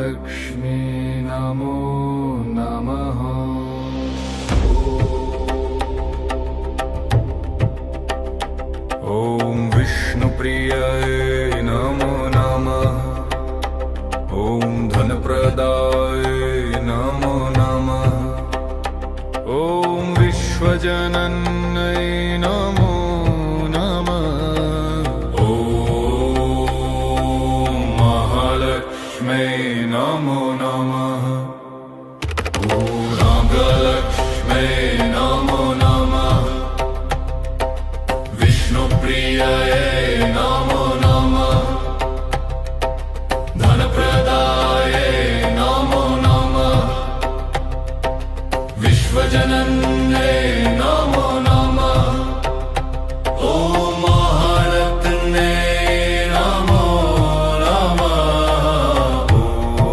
महालक्ष्मी नमो नमः। ॐ विष्णुप्रियाय नमो नमः। ॐ धनप्रदाय नमो नमः। ॐ विश्वजनन्यै नमो नमः। ॐ महालक्ष्म्यै नमो नमः। ॐ नागलक्ष्म्यै नमो नमः। विष्णुप्रियाय नमो नमः। धनप्रदाय नमो नमः। विश्वजनन्यै नमो नमः। ॐ महारत्ने नमो नमः। ॐ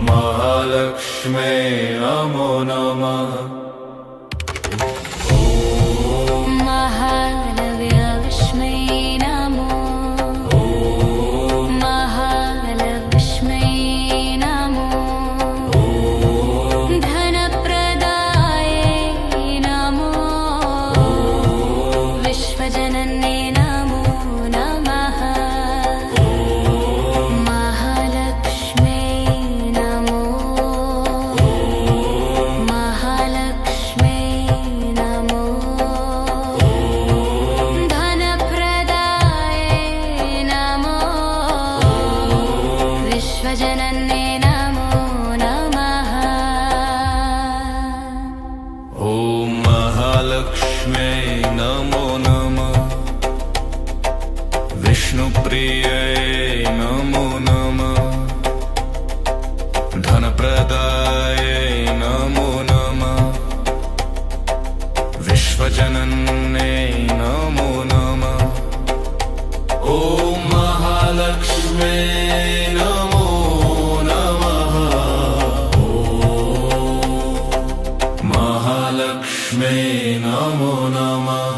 महालक्ष्म्यै नमो नमः। महालक्ष्म्यै नमो। महालक्ष्म्यै नमो। धनप्रदाय नमो। विश्वजनन्यै नमो नमः। महालक्ष्म्यै नमो। महालक्ष्म्यै नमो। विश्वजनन्यै नमो नमः। ॐ महालक्ष्म्यै नमो नमः। विष्णुप्रियाय नमो नमः। धनप्रदाय नमो नमः। विश्वजनन्यै नमो नमः। ॐ महालक्ष्म्यै नमो नमः। ॐ महालक्ष्म्यै नमो नमः।